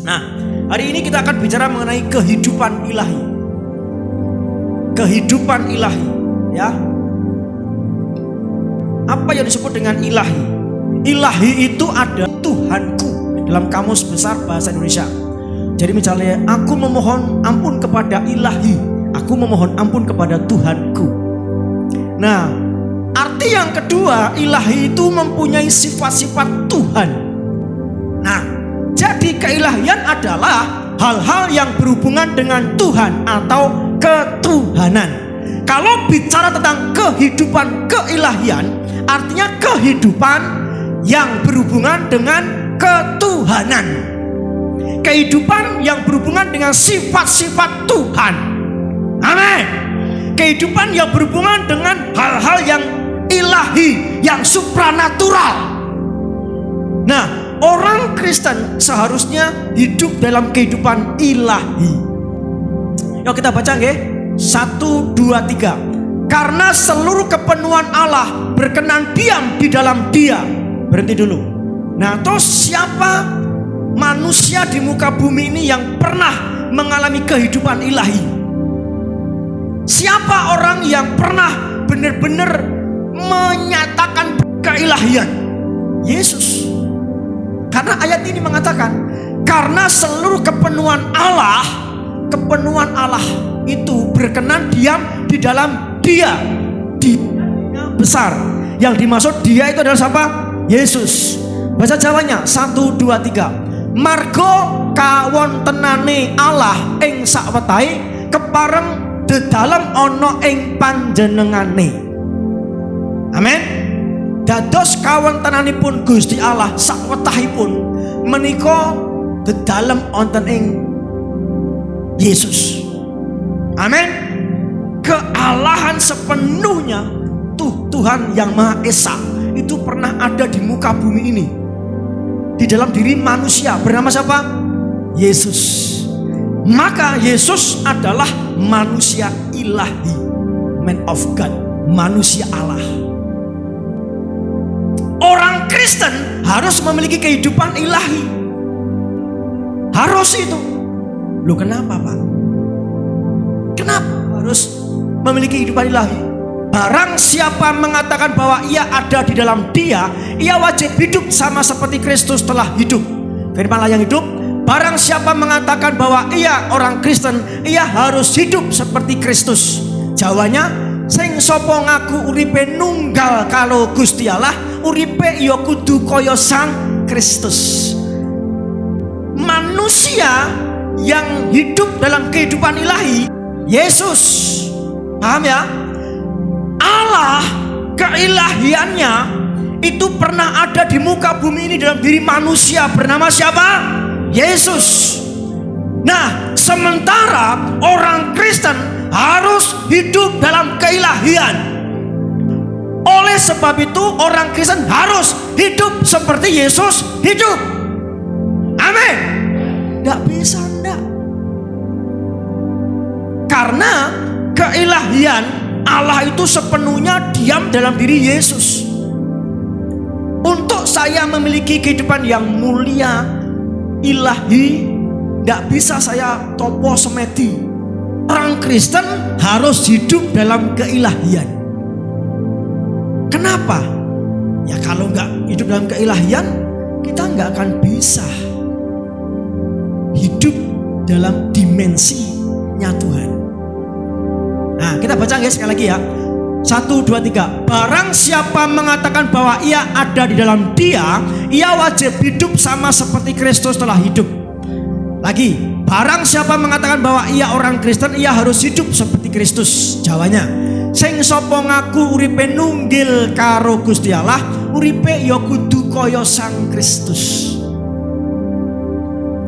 Nah, hari ini kita akan bicara mengenai kehidupan ilahi. Kehidupan ilahi, ya. Apa yang disebut dengan ilahi? Ilahi itu ada Tuhanku dalam Kamus Besar Bahasa Indonesia. Jadi misalnya, aku memohon ampun kepada ilahi, aku memohon ampun kepada Tuhanku. Nah, arti yang kedua, ilahi itu mempunyai sifat-sifat Tuhan. Nah, jadi keilahian adalah hal-hal yang berhubungan dengan Tuhan atau ketuhanan. Kalau bicara tentang kehidupan keilahian, artinya kehidupan yang berhubungan dengan ketuhanan. Kehidupan yang berhubungan dengan sifat-sifat Tuhan. Amin. Kehidupan yang berhubungan dengan hal-hal yang ilahi, yang supranatural. Nah, orang Kristen seharusnya hidup dalam kehidupan ilahi. Yuk kita baca nggih. 1, 2, 3. Karena seluruh kepenuhan Allah berkenan diam di dalam Dia. Berhenti dulu. Nah, terus siapa manusia di muka bumi ini yang pernah mengalami kehidupan ilahi? Siapa orang yang pernah benar-benar menyatakan keilahian? Yesus. Karena ayat ini mengatakan, karena seluruh kepenuhan Allah itu berkenan diam di dalam Dia. Dia besar. Yang dimaksud Dia itu adalah siapa? Yesus. Bahasa Jawanya 1, 2, 3. Margo kawontenane Allah ing sakwetahe kepareng dedalem ana ing panjenengane. Amin. Dados kawontenanipun Gusti Allah sakwetahipun menika dedalem wonten ing Yesus. Amin. Kealahan sepenuhnya Tuhan yang Maha Esa itu pernah ada di muka bumi ini, di dalam diri manusia. Bernama siapa? Yesus. Maka Yesus adalah manusia ilahi, man of God, manusia Allah. Orang Kristen harus memiliki kehidupan ilahi. Harus itu. Loh, kenapa Pak? Kenapa harus memiliki kehidupan ilahi? Barang siapa mengatakan bahwa ia ada di dalam Dia, ia wajib hidup sama seperti Kristus telah hidup. Firman yang hidup. Barang siapa mengatakan bahwa ia orang Kristen, ia harus hidup seperti Kristus. Jawanya, sing sapa ngaku uripe nunggal karo Gusti Allah, uripe ya kudu kaya Sang Kristus. Manusia yang hidup dalam kehidupan ilahi, Yesus. Paham ya? Allah keilahiannya itu pernah ada di muka bumi ini dalam diri manusia. Bernama siapa? Yesus. Nah, sementara orang Kristen harus hidup dalam keilahian. Oleh sebab itu orang Kristen harus hidup seperti Yesus hidup. Amin. Tidak bisa enggak. Karena keilahian Allah itu sepenuhnya diam dalam diri Yesus. Untuk saya memiliki kehidupan yang mulia ilahi, tidak bisa saya topo semedi. Orang Kristen harus hidup dalam keilahian. Kenapa? Ya kalau nggak hidup dalam keilahian, kita nggak akan bisa hidup dalam dimensinya Tuhan. Nah, kita baca guys sekali lagi ya. 1, 2, 3. Barang siapa mengatakan bahwa ia ada di dalam Dia, ia wajib hidup sama seperti Kristus telah hidup. Lagi, barang siapa mengatakan bahwa ia orang Kristen, ia harus hidup seperti Kristus. Jawanya, sing sapa ngaku uripe nunggil karo Gusti Allah, uripe ya kudu kaya Sang Kristus.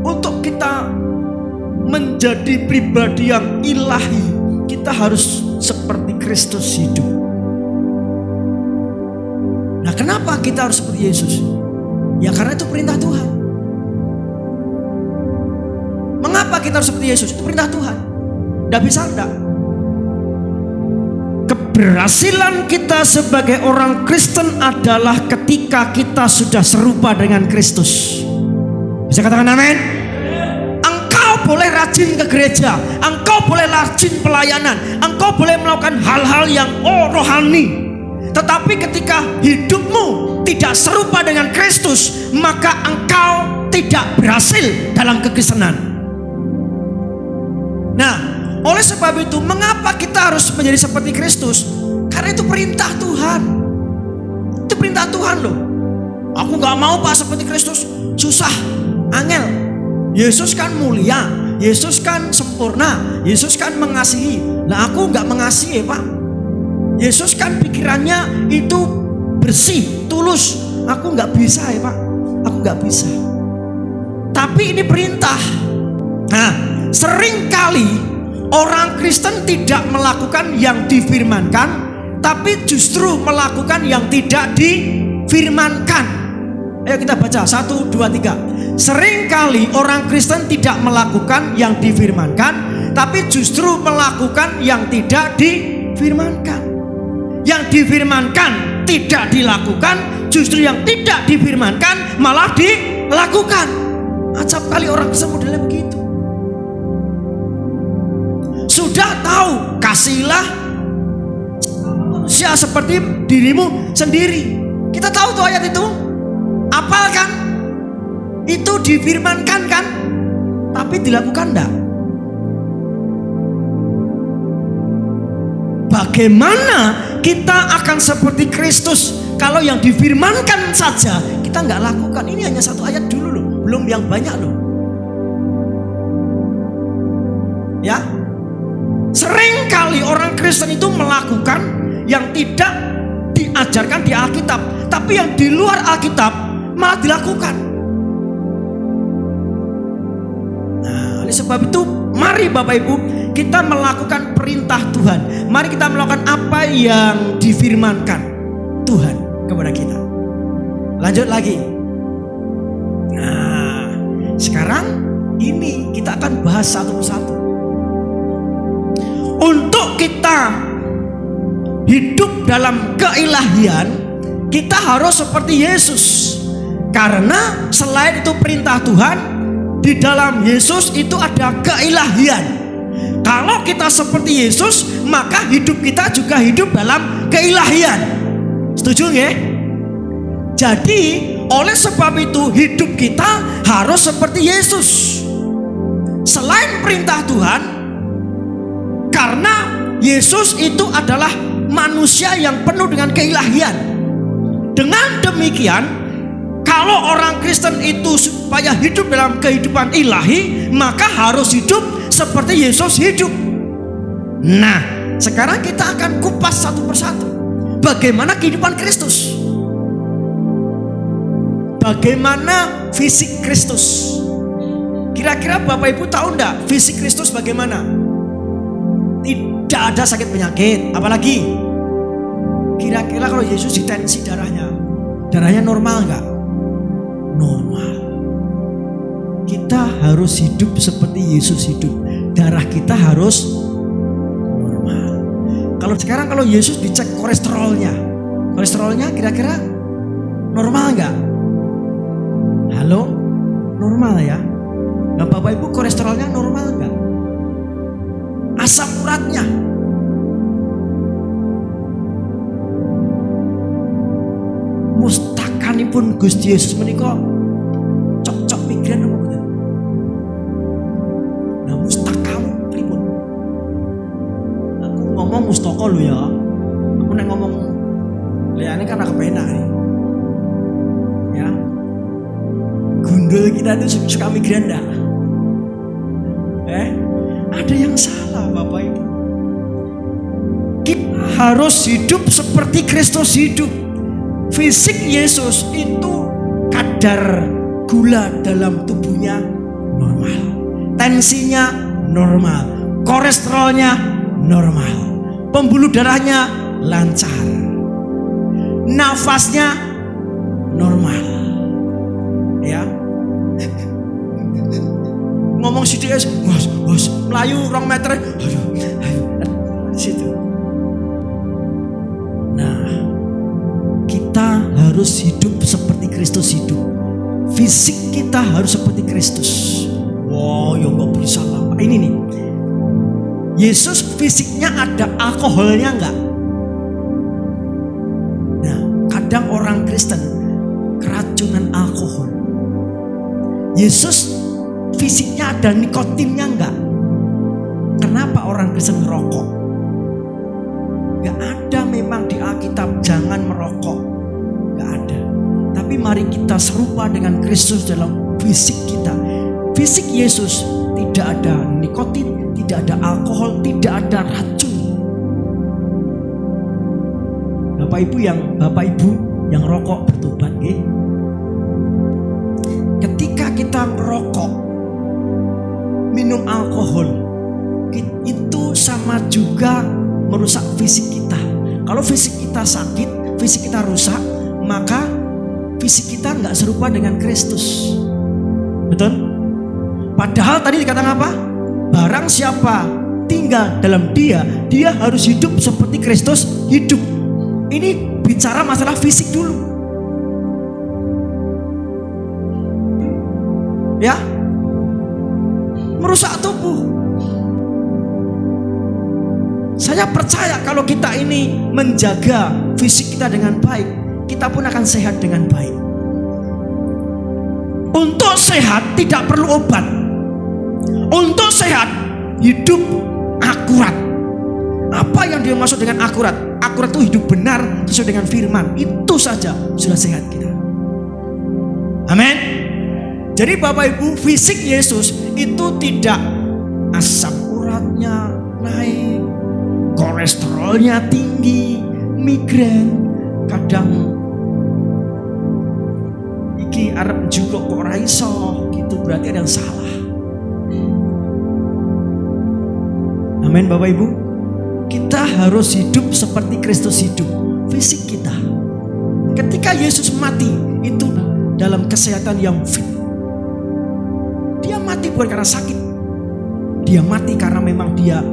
Untuk kita menjadi pribadi yang ilahi, kita harus seperti Kristus hidup. Nah, kenapa kita harus seperti Yesus? Ya karena itu perintah Tuhan. Mengapa kita harus seperti Yesus? Itu perintah Tuhan. Tidak bisa enggak. Keberhasilan kita sebagai orang Kristen adalah ketika kita sudah serupa dengan Kristus. Bisa katakan amin? engkau boleh rajin ke gereja, engkau boleh rajin pelayanan, engkau boleh melakukan hal-hal yang rohani. Tetapi ketika hidupmu tidak serupa dengan Kristus, maka engkau tidak berhasil dalam kekristenan. Nah, oleh sebab itu, mengapa kita harus menjadi seperti Kristus? Karena itu perintah Tuhan. Itu perintah Tuhan loh. Aku gak mau Pak seperti Kristus, susah, angel. Yesus kan mulia, Yesus kan sempurna, Yesus kan mengasihi. Nah aku gak mengasihi Pak. Yesus kan pikirannya itu bersih, tulus. Aku gak bisa ya Pak, aku gak bisa. Tapi ini perintah. Nah, seringkali orang Kristen tidak melakukan yang difirmankan, tapi justru melakukan yang tidak difirmankan. Ayo kita baca 1, 2, 3. Seringkali orang Kristen tidak melakukan yang difirmankan, tapi justru melakukan yang tidak difirmankan. Yang difirmankan tidak dilakukan, justru yang tidak difirmankan malah dilakukan. Acap kali orang Kristen modelnya begitu. Sudah tahu, kasihilah manusia seperti dirimu sendiri. Kita tahu tuh ayat itu, apal kan? Itu difirmankan kan? Tapi dilakukan enggak? Bagaimana kita akan seperti Kristus kalau yang difirmankan saja kita enggak lakukan? Ini hanya satu ayat dulu loh, belum yang banyak loh. Ya, sering kali orang Kristen itu melakukan yang tidak diajarkan di Alkitab, tapi yang di luar Alkitab malah dilakukan. Nah, oleh sebab itu, mari Bapak Ibu, kita melakukan perintah Tuhan. Mari kita melakukan apa yang difirmankan Tuhan kepada kita. Lanjut lagi. Nah, sekarang ini kita akan bahas satu persatu. Untuk kita hidup dalam keilahian, kita harus seperti Yesus. Karena selain itu perintah Tuhan, di dalam Yesus itu ada keilahian. Kalau kita seperti Yesus, maka hidup kita juga hidup dalam keilahian. Setuju nggak? Jadi oleh sebab itu hidup kita harus seperti Yesus. Selain perintah Tuhan, karena Yesus itu adalah manusia yang penuh dengan keilahian. Dengan demikian, kalau orang Kristen itu supaya hidup dalam kehidupan ilahi, maka harus hidup seperti Yesus hidup. Nah, sekarang kita akan kupas satu persatu. Bagaimana kehidupan Kristus? Bagaimana fisik Kristus? Kira-kira Bapak Ibu tahu enggak fisik Kristus bagaimana? Tidak ada sakit penyakit. Apalagi kira-kira kalau Yesus ditensi darahnya normal enggak? Normal. Kita harus hidup seperti Yesus hidup. Darah kita harus normal. Kalau Yesus dicek kolesterolnya kira-kira normal enggak? Halo? Normal ya? Nah Bapak Ibu, kolesterolnya normal enggak? Asam uratnya mustakanipun Gusti Yesus menika cocok migran apa betul? Nah mustakamu pripun? Aku ngomong mustaka lho ya. Aku nek ngomong liyane kan ora kepenak nih. Ya. Gundul kita itu suka migran enggak? Ada yang salah Bapak Ibu. Kita harus hidup seperti Kristus hidup. Fisik Yesus itu kadar gula dalam tubuhnya normal, tensinya normal, kolesterolnya normal, pembuluh darahnya lancar, nafasnya normal. Ya. Ngomong CDS, mas, melayu 2 meter, aduh, di situ. Nah, kita harus hidup seperti Kristus hidup. Fisik kita harus seperti Kristus. Wow, ya nggak bisa lah. Ini nih, Yesus fisiknya ada alkoholnya nggak? Nah, kadang orang Kristen keracunan alkohol. Yesus fisiknya ada nikotinnya nggak? Kenapa orang Kristen merokok? Nggak ada memang di Alkitab jangan merokok, nggak ada. Tapi mari kita serupa dengan Kristus dalam fisik kita. Fisik Yesus tidak ada nikotin, tidak ada alkohol, tidak ada racun. Bapak Ibu yang rokok bertobat, nggih. Ketika kita merokok, minum alkohol, itu sama juga merusak fisik kita. Kalau fisik kita sakit, fisik kita rusak, maka fisik kita nggak serupa dengan Kristus. Betul? Padahal tadi dikatakan apa? Barang siapa tinggal dalam dia harus hidup seperti Kristus hidup. Ini bicara masalah fisik dulu. Ya, merusak tubuh. Saya percaya kalau kita ini menjaga fisik kita dengan baik, kita pun akan sehat dengan baik. Untuk sehat tidak perlu obat. Untuk sehat hidup akurat. Apa yang dia maksud dengan akurat? Akurat itu hidup benar sesuai dengan firman. Itu saja sudah sehat kita. Amin. Jadi Bapak Ibu, fisik Yesus itu tidak asam uratnya naik, kolesterolnya tinggi, migrain, kadang iki arep juga kok ora iso, gitu berarti ada yang salah. Amin Bapak Ibu. Kita harus hidup seperti Kristus hidup, fisik kita. Ketika Yesus mati itu dalam kesehatan yang fit. Dia mati bukan karena sakit. Dia mati karena memang dia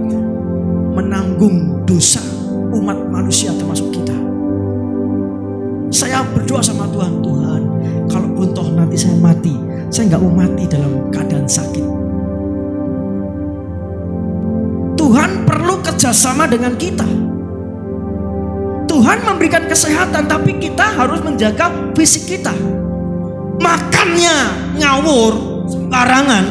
menanggung dosa umat manusia termasuk kita. Saya berdoa sama Tuhan, Tuhan, kalau pun toh nanti saya mati, saya nggak mau mati dalam keadaan sakit. Tuhan perlu kerjasama dengan kita. Tuhan memberikan kesehatan, tapi kita harus menjaga fisik kita. Makannya ngawur, sembarangan,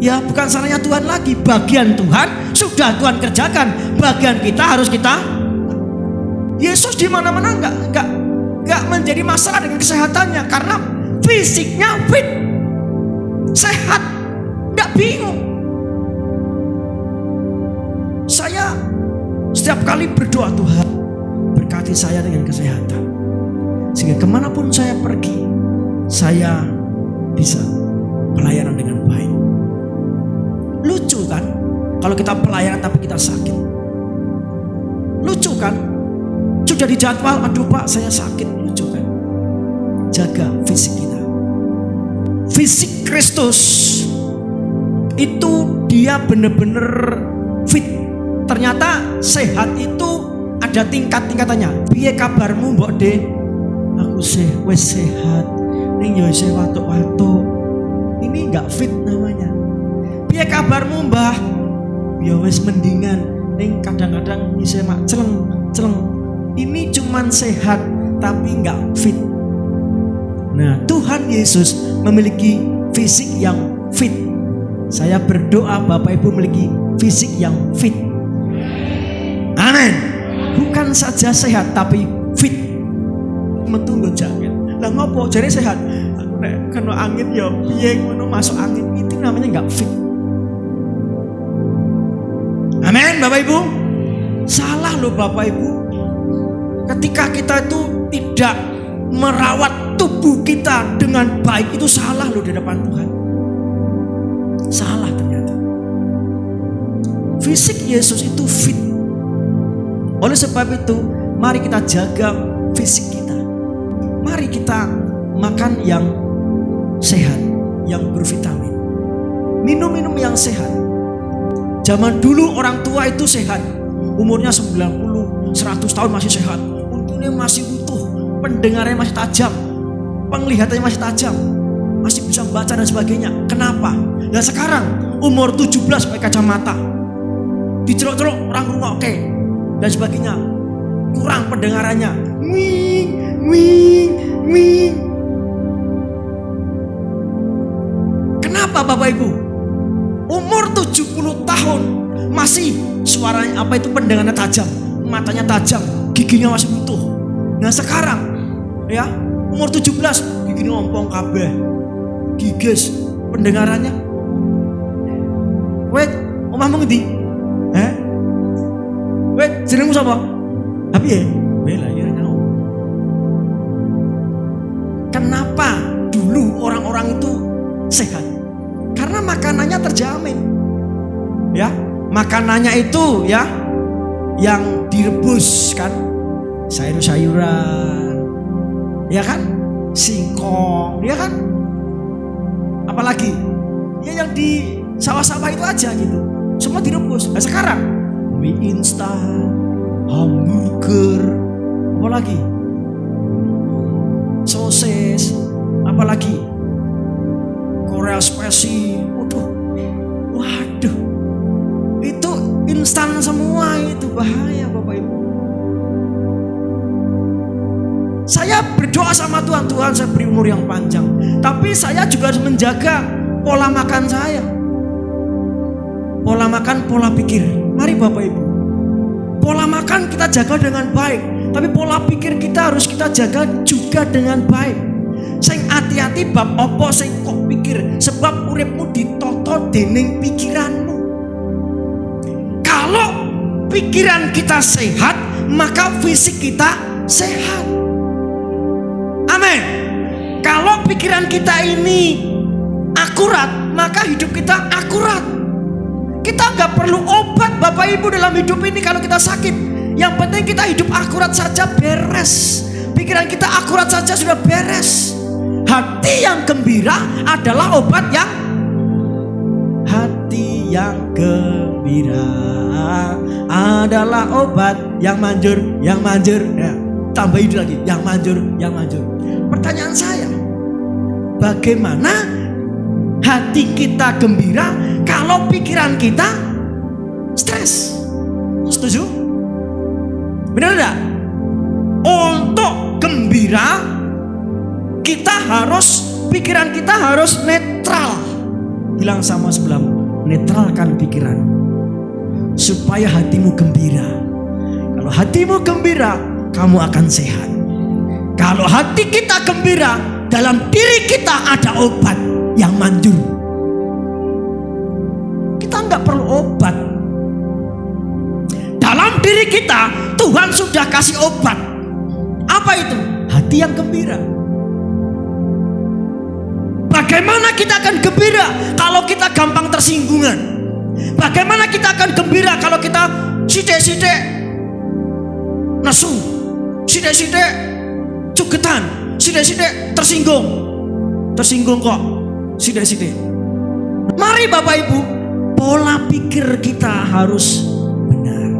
ya bukan salahnya Tuhan lagi. Bagian Tuhan sudah Tuhan kerjakan, bagian kita harus kita. Yesus di mana-mana nggak menjadi masalah dengan kesehatannya karena fisiknya fit, sehat, nggak bingung. Saya setiap kali berdoa, Tuhan berkati saya dengan kesehatan, sehingga kemanapun saya pergi, saya bisa pelayanan dengan baik. Lucu kan kalau kita pelayanan tapi kita sakit? Lucu kan? Sudah dijadwal, aduh Pak saya sakit. Lucu kan? Jaga fisik kita. Fisik Kristus itu dia benar-benar fit. Ternyata sehat itu ada tingkat-tingkatannya. Piye kabarmu Mbok De? Aku wis sehat. Ning yo isih watuk-watuk. Ini enggak fit namanya. Piye kabarmu Mbah? Ya wis mendingan. Ning kadang-kadang isih mak celeng. Ini cuman sehat tapi enggak fit. Nah, Tuhan Yesus memiliki fisik yang fit. Saya berdoa Bapak Ibu memiliki fisik yang fit. Amin. Bukan saja sehat tapi fit. Metu nggo jaket. Lah ngopo jare sehat? Aku nek kena angin ya piye ngono masuk angin, itu namanya enggak fit. Amin Bapak Ibu. Salah loh Bapak Ibu. Ketika kita itu tidak merawat tubuh kita dengan baik, itu salah loh di depan Tuhan. Salah ternyata. Fisik Yesus itu fit. Oleh sebab itu, mari kita jaga fisik kita. Mari kita makan yang sehat, yang bervitamin. Minum-minum yang sehat. Zaman dulu orang tua itu sehat. Umurnya 90, 100 tahun masih sehat. Untungnya masih utuh, pendengarannya masih tajam, penglihatannya masih tajam, masih bisa membaca dan sebagainya. Kenapa? Nah sekarang umur 17 pakai kacamata, dicelok-celok orang rumah oke dan sebagainya, kurang pendengarannya, wing wing wing. Kenapa Bapak Ibu? Umur 70 tahun masih suaranya pendengarannya tajam, matanya tajam, giginya masih utuh. Nah sekarang ya umur 17 giginya ompong kabeh, gigis, pendengarannya. Wait, omahmu ngendi? Wait, jenengmu sapa? Tapi ya, bela ya nyawa. Kenapa dulu orang-orang itu sehat? Karena makanannya terjamin. Ya, makanannya itu ya yang direbus kan, sayur-sayuran, ya kan, singkong, ya kan, apalagi ya yang di sawah-sawah itu aja gitu, semua direbus. Nah sekarang mie instan, hamburger, apalagi sosis, apalagi Korea spesi, waduh, itu instan semua, itu bahaya Bapak Ibu. Saya berdoa sama Tuhan, Tuhan saya beri umur yang panjang, tapi saya juga harus menjaga pola makan saya, pola makan, pola pikir. Mari Bapak Ibu, pola makan kita jaga dengan baik, tapi pola pikir kita harus kita jaga juga dengan baik. Sing hati-hati bab opo sing kok pikir, sebab uripmu ditoto dening pikiranmu. Kalau pikiran kita sehat, maka fisik kita sehat. Amin. Kalau pikiran kita ini akurat, maka hidup kita akurat. Kita gak perlu obat Bapak Ibu dalam hidup ini kalau kita sakit. Yang penting kita hidup akurat saja beres. Pikiran kita akurat saja sudah beres. Hati yang gembira adalah obat yang hati yang gembira adalah obat yang manjur ya, tambah itu lagi yang manjur. Pertanyaan saya, bagaimana hati kita gembira kalau pikiran kita stres? Setuju? Benar enggak? Untuk gembira pikiran kita harus netral. Bilang sama sebelahmu, netralkan pikiran supaya hatimu gembira. Kalau hatimu gembira, kamu akan sehat. Kalau hati kita gembira, dalam diri kita ada obat yang manjur. Kita nggak perlu obat. Dalam diri kita Tuhan sudah kasih obat. Apa itu? Hati yang gembira. Bagaimana kita akan gembira kalau kita gampang tersinggungan? Bagaimana kita akan gembira kalau kita sidik-sidik nesu, sidik-sidik cugetan, sidik-sidik tersinggung kok, sidik-sidik. Mari Bapak Ibu, pola pikir kita harus benar.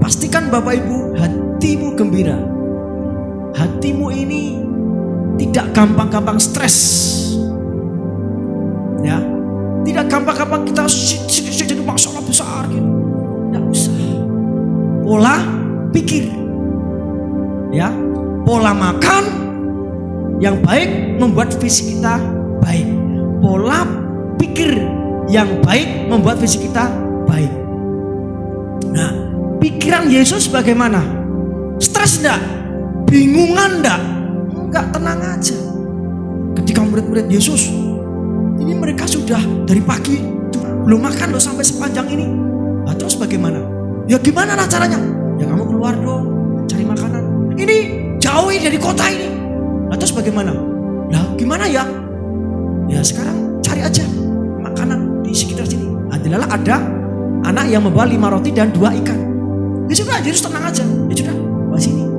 Pastikan Bapak Ibu hatimu gembira. Hatimu ini tidak gampang-gampang stres, ya. Tidak gampang-gampang kita jadi masalah besar gitu. Tidak usah. Pola pikir, ya. Pola makan yang baik membuat fisik kita baik. Pola pikir yang baik membuat fisik kita baik. Nah, pikiran Yesus bagaimana? Stres enggak? Bingungan enggak? Enggak, tenang aja. Ketika murid-murid Yesus ini mereka sudah dari pagi belum makan loh sampai sepanjang ini. Nah, terus bagaimana? Ya gimana lah caranya? Ya kamu keluar dong, cari makanan. Ini jauh dari kota ini. Nah, terus bagaimana? Lah gimana ya? Ya sekarang cari aja makanan di sekitar sini. Adalah ada anak yang membawa 5 roti dan 2 ikan. Ya sudah, Yesus tenang aja. Ya sudah, bawa sini.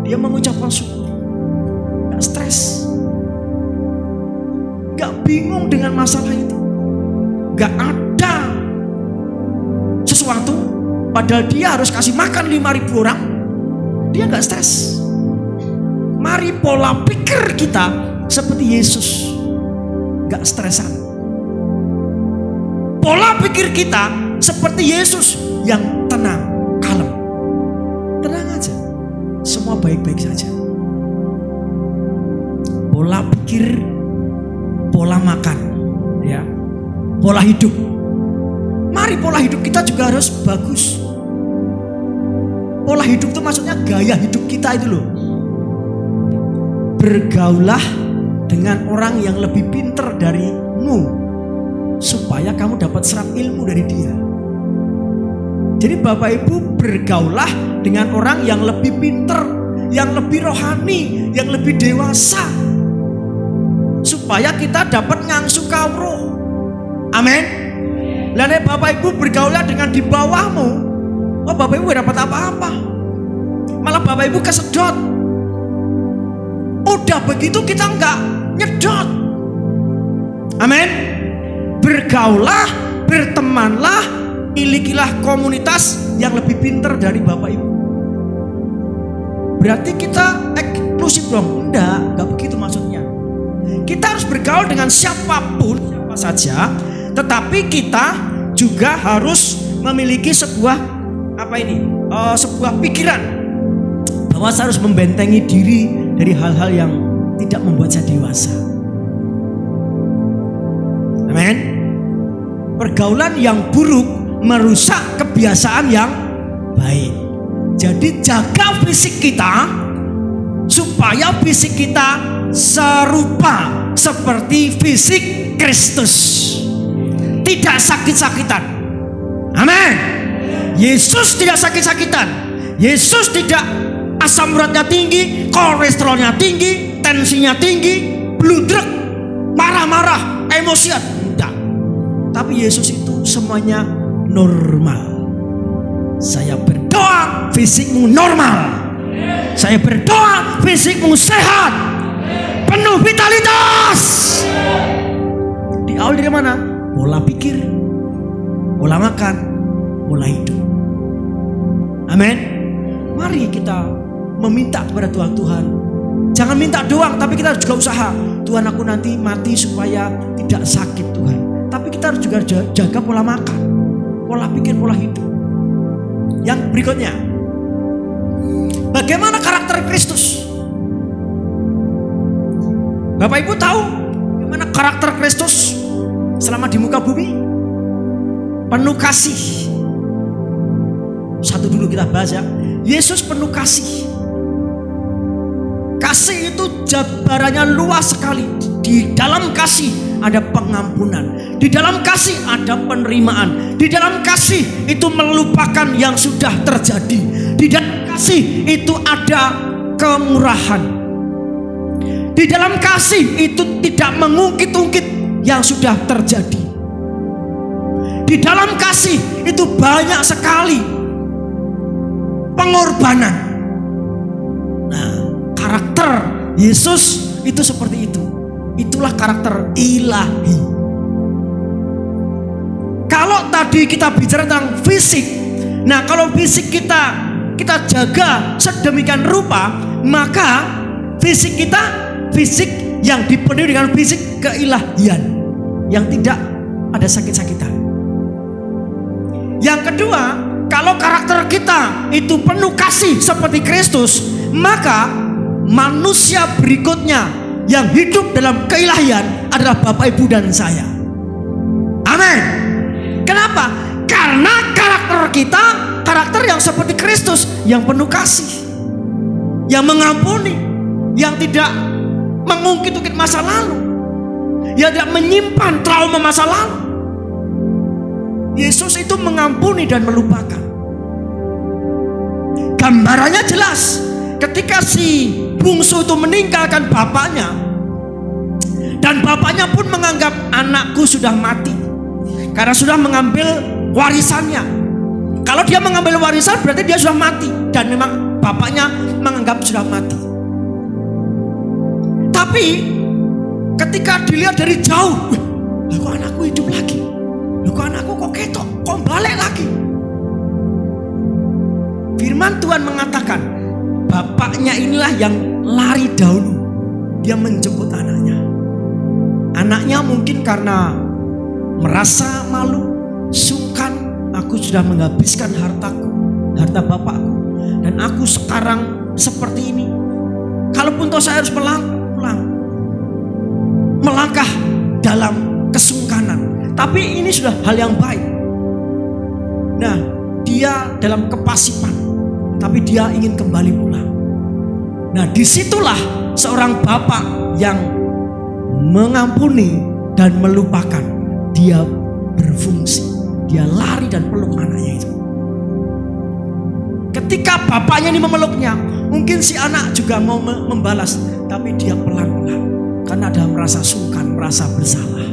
Dia mengucapkan syukur. Gak stres, gak bingung dengan masalah itu, gak ada sesuatu padahal dia harus kasih makan 5.000 orang, dia gak stres. Mari pola pikir kita seperti Yesus. gak stresan. Pola pikir kita seperti Yesus yang tenang, kalem. Tenang aja, semua baik-baik saja. Pola pikir, pola makan, ya, pola hidup. Mari pola hidup kita juga harus bagus. Pola hidup itu maksudnya gaya hidup kita itu loh. Bergaulah dengan orang yang lebih pintar darimu, supaya kamu dapat serap ilmu dari dia. Jadi Bapak Ibu, bergaulah dengan orang yang lebih pintar, yang lebih rohani, yang lebih dewasa, supaya kita dapat ngangsu kawruh. Amin. Lalu Bapak Ibu bergaulah dengan di bawahmu, oh Bapak Ibu gak dapat apa-apa, malah Bapak Ibu kesedot. Udah begitu kita enggak nyedot. Amin. Bergaulah, bertemanlah, milikilah komunitas yang lebih pintar dari Bapak Ibu. Berarti kita eksklusif dong? Enggak begitu maksudnya. Kita harus bergaul dengan siapapun, siapa saja, tetapi kita juga harus memiliki sebuah sebuah pikiran bahwa saya harus membentengi diri dari hal-hal yang tidak membuat saya dewasa. Amin. Pergaulan yang buruk merusak kebiasaan yang baik. Jadi jaga fisik kita supaya fisik kita serupa seperti fisik Kristus, tidak sakit-sakitan. Amin. Yesus tidak sakit-sakitan. Yesus tidak asam uratnya tinggi, kolesterolnya tinggi, tensinya tinggi, bludruk, marah-marah, emosian. Tidak. Tapi Yesus itu semuanya normal. Saya berdoa fisikmu normal. Saya berdoa fisikmu sehat, penuh vitalitas. Diawali dari mana? Pola pikir, pola makan, pola hidup. Amin. Mari kita meminta kepada Tuhan. Jangan minta doang, tapi kita juga usaha. Tuhan, aku nanti mati supaya tidak sakit Tuhan. Tapi kita harus juga jaga pola makan, pola pikir, pola hidup. Yang berikutnya, bagaimana karakter Kristus? Bapak Ibu tahu bagaimana karakter Kristus selama di muka bumi? Penuh kasih. Satu dulu kita bahas ya. Yesus penuh kasih. Kasih itu jabarannya luas sekali. Di dalam kasih ada pengampunan. Di dalam kasih ada penerimaan. Di dalam kasih itu melupakan yang sudah terjadi. Di dalam kasih itu ada kemurahan. Di dalam kasih itu tidak mengungkit-ungkit yang sudah terjadi. Di dalam kasih itu banyak sekali pengorbanan. Nah, karakter Yesus itu seperti itu. Itulah karakter ilahi. Kalau tadi kita bicara tentang fisik, nah kalau fisik kita jaga sedemikian rupa, maka fisik kita fisik yang dipenuhi dengan fisik keilahian, yang tidak ada sakit-sakitan. Yang kedua, kalau karakter kita itu penuh kasih seperti Kristus, maka manusia berikutnya yang hidup dalam keilahian adalah Bapak, Ibu, dan saya. Amin. Kenapa? Karena karakter kita, karakter yang seperti Kristus, yang penuh kasih, yang mengampuni, yang tidak mengungkit-ungkit masa lalu, yang tidak menyimpan trauma masa lalu. Yesus itu mengampuni dan melupakan. Gambarannya jelas. Ketika si bungsu itu meninggalkan bapaknya, dan bapaknya pun menganggap anakku sudah mati karena sudah mengambil warisannya. Kalau dia mengambil warisan berarti dia sudah mati, dan memang bapaknya menganggap sudah mati. Tapi ketika dilihat dari jauh, kok anakku hidup lagi? Kok anakku kok ketok, kok balik lagi? Firman Tuhan mengatakan, bapaknya inilah yang lari dahulu. Dia menjemput anaknya. Anaknya mungkin karena merasa malu, sungkan, aku sudah menghabiskan hartaku, harta bapakku, dan aku sekarang seperti ini. Kalaupun toh saya harus melangkah dalam kesungkanan, tapi ini sudah hal yang baik. Nah, dia dalam kepasipan, tapi dia ingin kembali pulang. Nah, disitulah seorang bapak yang mengampuni dan melupakan, dia berfungsi. Dia lari dan peluk anaknya itu. Ketika bapaknya ini memeluknya, mungkin si anak juga mau membalas, tapi dia pelan-pelan karena ada merasa sungkan, merasa bersalah.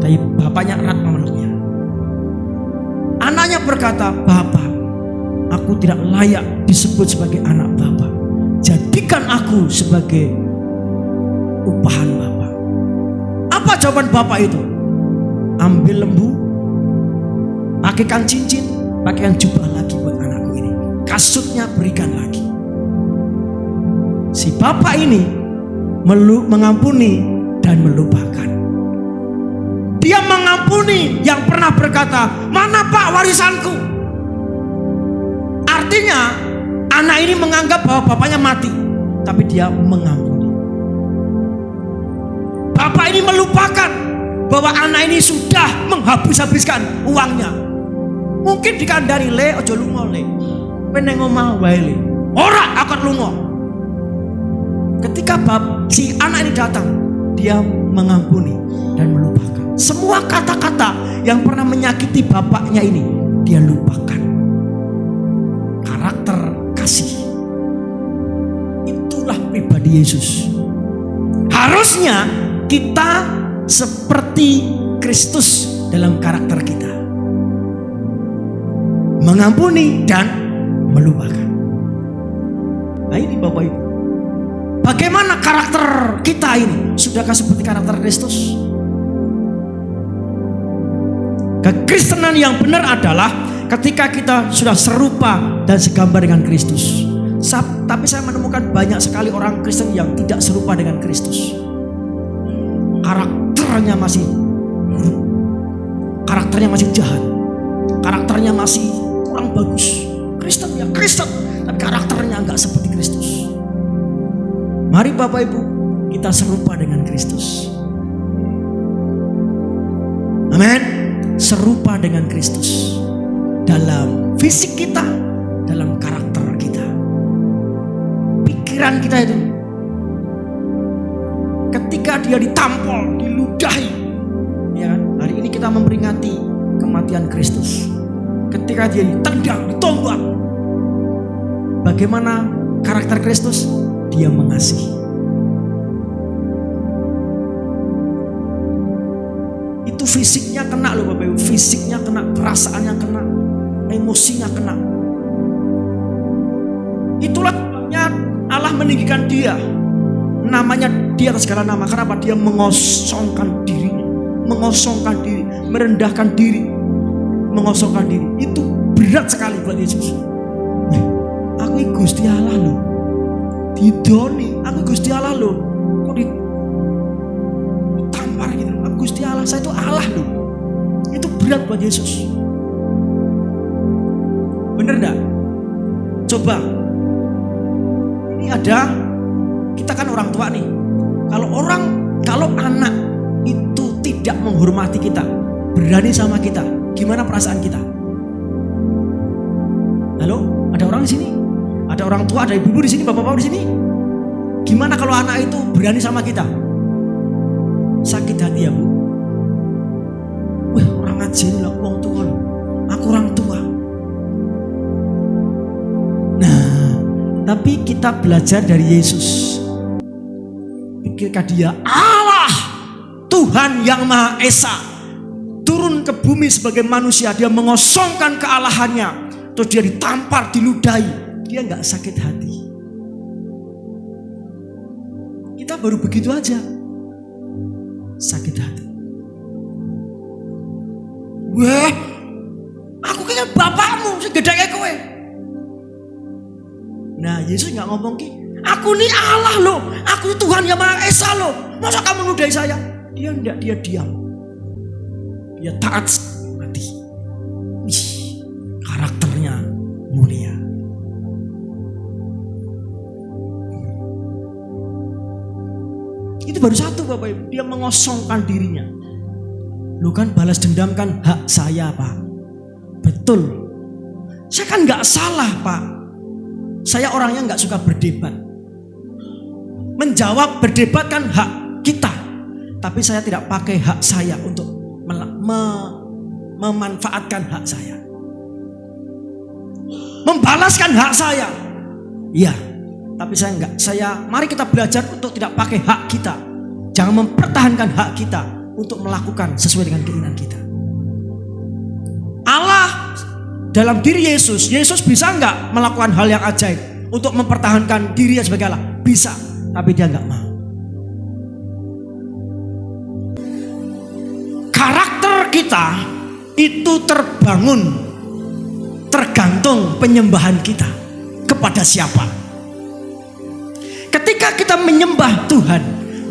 Tapi bapaknya erat memeluknya. Anaknya berkata, "Bapak, aku tidak layak disebut sebagai anak Bapak. Jadikan aku sebagai upahan Bapak." Apa jawaban bapak itu? Ambil lembu, pakaikan cincin, pakaikan jubah lagi buat anakku ini. Kasutnya berikan lagi. Si bapak ini mengampuni dan melupakan. Dia mengampuni yang pernah berkata, "Mana Pak warisanku?" Artinya anak ini menganggap bahwa bapaknya mati, tapi dia mengampuni. Bapak ini melupakan bahwa anak ini sudah menghabis-habiskan uangnya. Mungkin dikandani, "Le, ojo lunga le, peneng omah wae le, ora akon lunga." Ketika si anak ini datang, dia mengampuni dan melupakan. Semua kata-kata yang pernah menyakiti bapaknya ini dia lupakan. Karakter kasih. Itulah pribadi Yesus. Harusnya kita seperti Kristus dalam karakter kita. Mengampuni dan melupakan. Nah ini Bapak Ibu. Bagaimana karakter kita ini? Sudahkah seperti karakter Kristus? Kekristenan yang benar adalah ketika kita sudah serupa dan segambar dengan Kristus. Tapi saya menemukan banyak sekali orang Kristen yang tidak serupa dengan Kristus. Karakternya masih buruk, karakternya masih jahat, karakternya masih kurang bagus. Kristen ya Kristen, tapi karakternya enggak seperti Kristus. Mari Bapak Ibu, kita serupa dengan Kristus. Amin. Serupa dengan Kristus dalam fisik kita, dalam karakter kita, pikiran kita itu. Ketika dia ditampol, diludahi, ya kan? Hari ini kita memperingati kematian Kristus. Ketika dia ditendang, ditombak, bagaimana karakter Kristus? Dia mengasihi. Itu fisiknya kena loh Bapak Ibu, fisiknya kena, perasaannya kena, emosinya kena. Itulah sebabnya Allah meninggikan dia. Namanya di atas segala nama. Kenapa? Dia mengosongkan dirinya, mengosongkan diri, merendahkan diri, mengosongkan diri. Itu berat sekali buat Yesus. Aku Gusti Allah loh, didoni, aku Gusti Allah loh, kok ditampar gitu. Aku Gusti Allah, saya itu Allah loh. Itu berat buat Yesus. Bener gak? Coba, ini ada, kita kan orang tua nih. Kalau anak itu tidak menghormati kita, berani sama kita, gimana perasaan kita? Halo, ada orang di sini? Ada orang tua, ada ibu-ibu di sini, bapak-bapak di sini. Gimana kalau anak itu berani sama kita? Sakit hati ya Bu. Wah, orang aja lah, orang tua. Aku orang tua. Nah, tapi kita belajar dari Yesus. Pikirkan dia Allah, Tuhan yang Maha Esa, turun ke bumi sebagai manusia. Dia mengosongkan kealahannya, terus dia ditampar, diludahi. Dia gak sakit hati. Kita baru begitu aja sakit hati. Wah, aku kayak bapakmu, segede kayak kowe. Nah, Yesus gak ngomong ki, aku ini Allah loh, aku Tuhan yang Maha Esa loh. masa kamu nudai saya? Dia enggak, dia diam. Dia taat mati. Wih, karakternya mulia. Itu baru satu Bapak Ibu, dia mengosongkan dirinya. Lu kan balas dendam kan hak saya Pak. Betul. Saya kan gak salah Pak. Saya orangnya gak suka berdebat. Menjawab berdebat kan hak kita. Tapi saya tidak pakai hak saya untuk memanfaatkan hak saya. Membalaskan hak saya. Iya. Tapi saya enggak. Mari kita belajar untuk tidak pakai hak kita. Jangan mempertahankan hak kita untuk melakukan sesuai dengan keinginan kita. Allah dalam diri Yesus bisa enggak melakukan hal yang ajaib untuk mempertahankan dirinya sebagai Allah? Bisa, tapi dia enggak mau. Karakter kita itu tergantung penyembahan kita kepada siapa. Ketika kita menyembah Tuhan,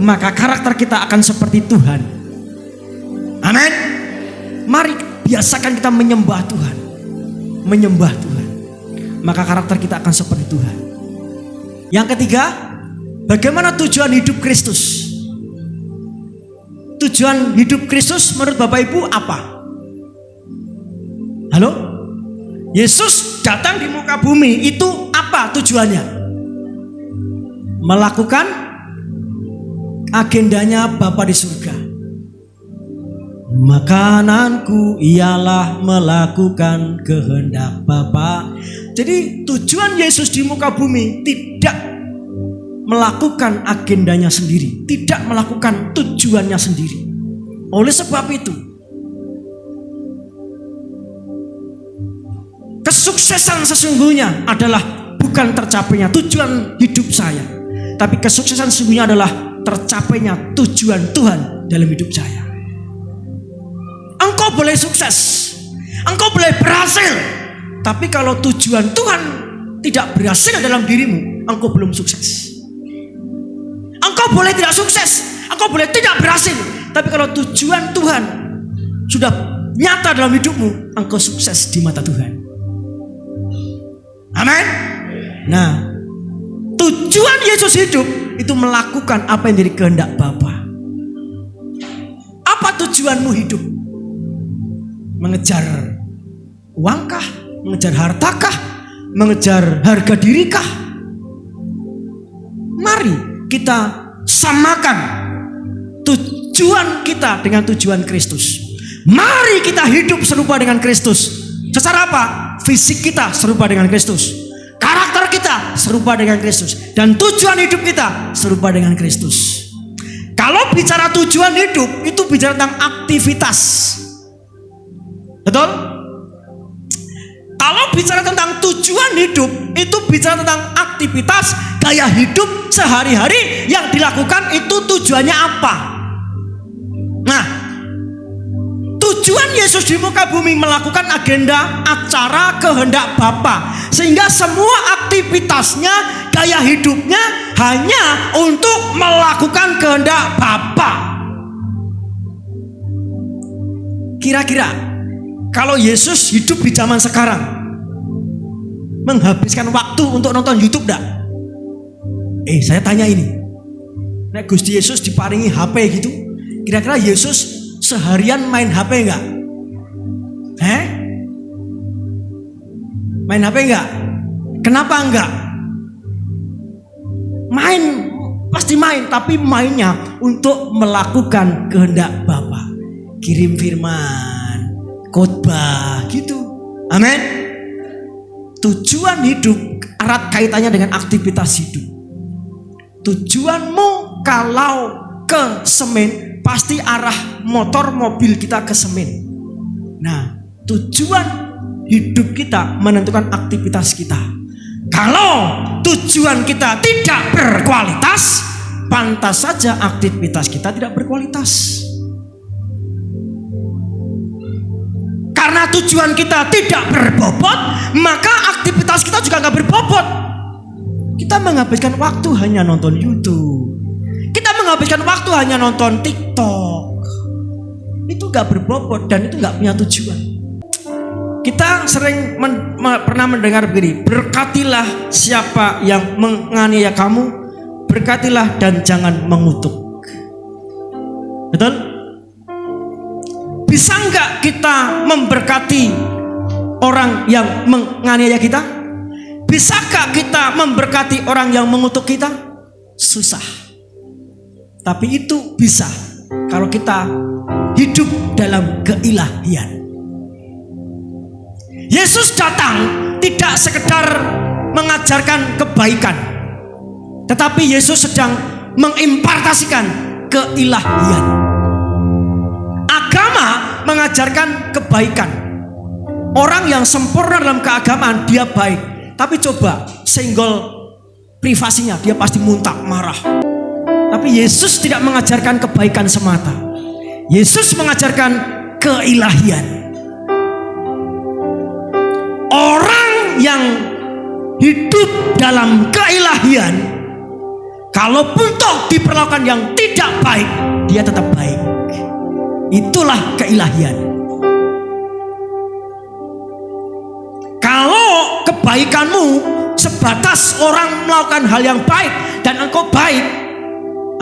maka karakter kita akan seperti Tuhan. Amin. Mari biasakan kita menyembah Tuhan. Menyembah Tuhan, maka karakter kita akan seperti Tuhan. Yang ketiga, bagaimana tujuan hidup Kristus? Tujuan hidup Kristus menurut Bapak Ibu apa? Halo? Yesus datang di muka bumi, itu apa tujuannya? Melakukan agendanya Bapa di surga. Makananku ialah melakukan kehendak Bapa. Jadi tujuan Yesus di muka bumi tidak melakukan agendanya sendiri, tidak melakukan tujuannya sendiri. Oleh sebab itu, kesuksesan sesungguhnya adalah bukan tercapainya tujuan hidup saya, tapi kesuksesan sesungguhnya adalah tercapainya tujuan Tuhan dalam hidup saya. Engkau boleh sukses, engkau boleh berhasil, tapi kalau tujuan Tuhan tidak berhasil dalam dirimu, engkau belum sukses. Engkau boleh tidak sukses, engkau boleh tidak berhasil, tapi kalau tujuan Tuhan sudah nyata dalam hidupmu, engkau sukses di mata Tuhan. Amin. Nah, tujuan Yesus hidup itu melakukan apa yang jadi kehendak Bapa. Apa tujuanmu hidup? Mengejar uangkah? Mengejar hartakah? Mengejar harga dirikah? Mari kita samakan tujuan kita dengan tujuan Kristus. Mari kita hidup serupa dengan Kristus. Secara apa? Fisik kita serupa dengan Kristus. Karakter kita serupa dengan Kristus. Dan tujuan hidup kita serupa dengan Kristus. Kalau bicara tujuan hidup, itu bicara tentang aktivitas. Betul? Kalau bicara tentang tujuan hidup, itu bicara tentang aktivitas, gaya hidup sehari-hari yang dilakukan, itu tujuannya apa? Nah, tujuan Yesus di muka bumi melakukan agenda acara kehendak Bapa, sehingga semua aktivitasnya, gaya hidupnya hanya untuk melakukan kehendak Bapa. Kira-kira kalau Yesus hidup di zaman sekarang, menghabiskan waktu untuk nonton YouTube enggak? Saya tanya ini, nek Gusti Yesus diparingi HP gitu, kira-kira Yesus seharian main HP enggak? Main HP enggak? Kenapa enggak? Main, pasti main, tapi mainnya untuk melakukan kehendak Bapa. Kirim firman, khotbah gitu. Amin. Tujuan hidup erat kaitannya dengan aktivitas hidup. Tujuanmu kalau ke Semen, pasti arah motor mobil kita ke Semen. Nah, tujuan hidup kita menentukan aktivitas kita. Kalau tujuan kita tidak berkualitas, pantas saja aktivitas kita tidak berkualitas. Karena tujuan kita tidak berbobot, maka aktivitas kita juga nggak berbobot. Kita menghabiskan waktu hanya nonton YouTube. Kita menghabiskan menghabiskan waktu hanya nonton TikTok, itu gak berbobot dan itu gak punya tujuan. Kita sering pernah mendengar begini, berkatilah siapa yang menganiaya kamu, berkatilah dan jangan mengutuk. Betul? Bisa enggak kita memberkati orang yang menganiaya kita? Bisakah kita memberkati orang yang mengutuk kita? Susah. Tapi itu bisa kalau kita hidup dalam keilahian. Yesus datang tidak sekedar mengajarkan kebaikan, tetapi Yesus sedang mengimpartasikan keilahian. Agama mengajarkan kebaikan. Orang yang sempurna dalam keagamaan dia baik, tapi coba senggol privasinya dia pasti muntah marah. Tapi Yesus tidak mengajarkan kebaikan semata. Yesus mengajarkan keilahian. Orang yang hidup dalam keilahian, kalaupun toh diperlakukan yang tidak baik, dia tetap baik. Itulah keilahian. Kalau kebaikanmu sebatas orang melakukan hal yang baik dan engkau baik,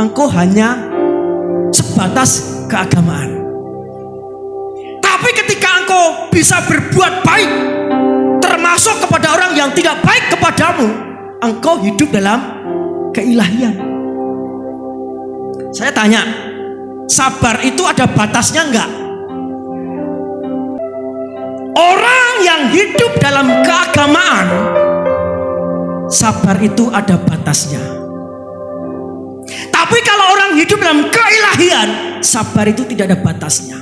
engkau hanya sebatas keagamaan. Tapi ketika engkau bisa berbuat baik termasuk kepada orang yang tidak baik kepadamu, engkau hidup dalam keilahian. Saya tanya, sabar itu ada batasnya enggak? Orang yang hidup dalam keagamaan, sabar itu ada batasnya. Tapi kalau orang hidup dalam keilahian, sabar itu tidak ada batasnya.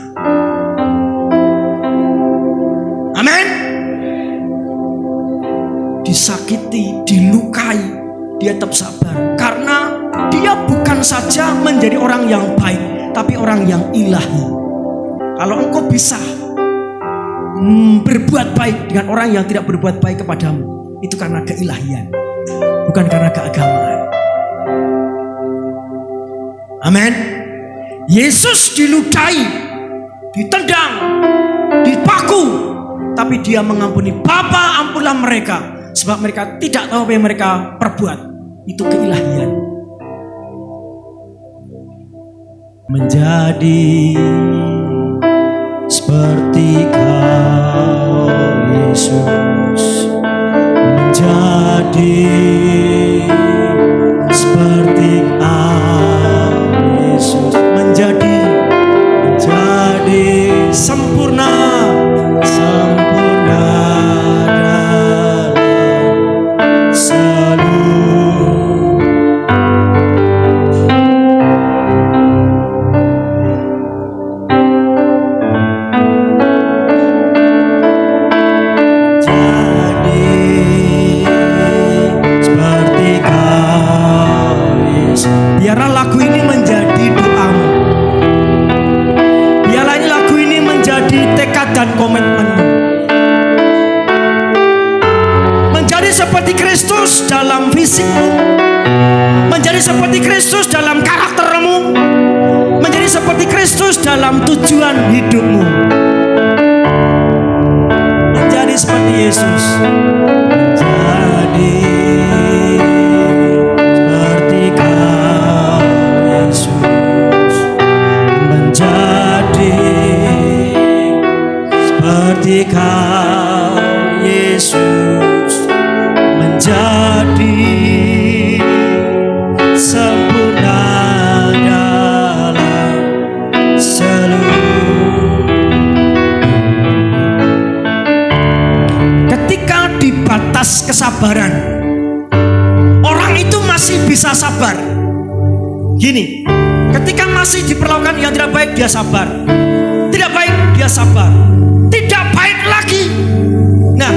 Amin. Disakiti, dilukai, dia tetap sabar. Karena dia bukan saja menjadi orang yang baik, tapi orang yang ilahi. Kalau engkau bisa berbuat baik dengan orang yang tidak berbuat baik kepadamu, itu karena keilahian, bukan karena keagamaan. Amin. Yesus diludahi, ditendang, dipaku, tapi dia mengampuni. Bapa, ampunilah mereka, sebab mereka tidak tahu apa yang mereka perbuat. Itu keilahian. Menjadi seperti Kau Yesus, menjadi seperti Kau Yesus, menjadi sempurna dalam seluruh. Seperti Kau Yesus. Biarlah lagu ini menjadi doamu. Biarlah lagu ini menjadi tekad dan komitmenmu. Menjadi seperti Kristus dalam fisikmu, menjadi seperti Kristus dalam karaktermu, menjadi seperti Kristus dalam tujuan hidupmu. Menjadi seperti Yesus. Menjadi seperti Kau Yesus, menjadi seperti Kau Yesus, menjadi sempurna dalam seluruh. Ketika di batas kesabaran, orang itu masih bisa sabar. Gini, ketika masih diperlakukan yang tidak baik, dia sabar. Tidak baik, dia sabar. Tidak baik lagi. Nah,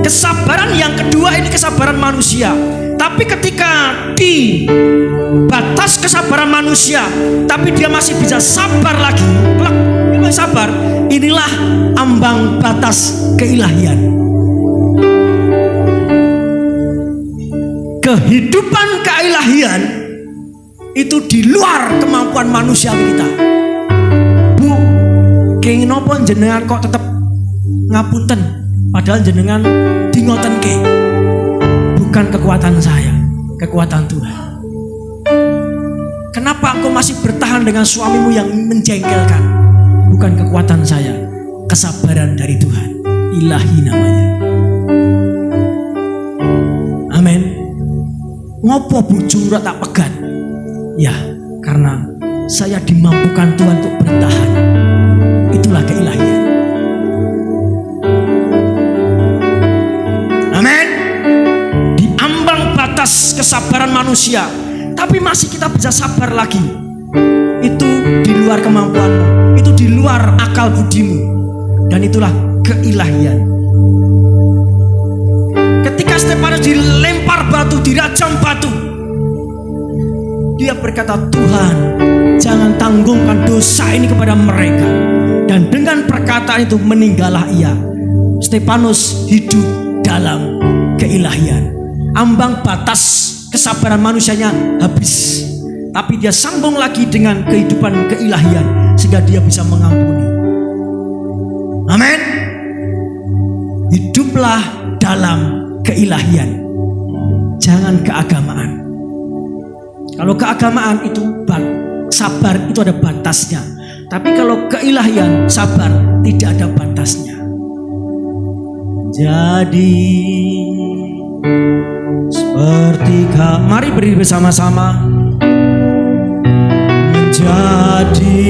kesabaran yang kedua ini kesabaran manusia. Tapi ketika di batas kesabaran manusia, tapi dia masih bisa sabar lagi, dia masih sabar. Inilah ambang batas keilahian. Kehidupan keilahian itu di luar kemampuan manusiawi kita. Bu, kenging nopo jenengan kok tetap ngapunten padahal jenengan dingoten ke? Bukan kekuatan saya, kekuatan Tuhan. Kenapa engkau masih bertahan dengan suamimu yang menjengkelkan? Bukan kekuatan saya, kesabaran dari Tuhan. Ilahi namanya. Amin. Ngopo bujung tak pegat? Ya, karena saya dimampukan Tuhan untuk bertahan. Itulah keilahian. Amin. Di ambang batas kesabaran manusia, tapi masih kita bisa sabar lagi. Itu di luar kemampuanmu, itu di luar akal budimu, dan itulah keilahian. Ketika Stefanus dilempar batu, dirajam batu, dia berkata, Tuhan, jangan tanggungkan dosa ini kepada mereka. Dan dengan perkataan itu meninggallah ia. Stefanus hidup dalam keilahian. Ambang batas kesabaran manusianya habis, tapi dia sambung lagi dengan kehidupan keilahian sehingga dia bisa mengampuni. Amin. Hiduplah dalam keilahian, jangan keagamaan. Kalau keagamaan itu sabar itu ada batasnya, tapi kalau keilahian sabar tidak ada batasnya. Jadi seperti mari berdiri bersama-sama. Menjadi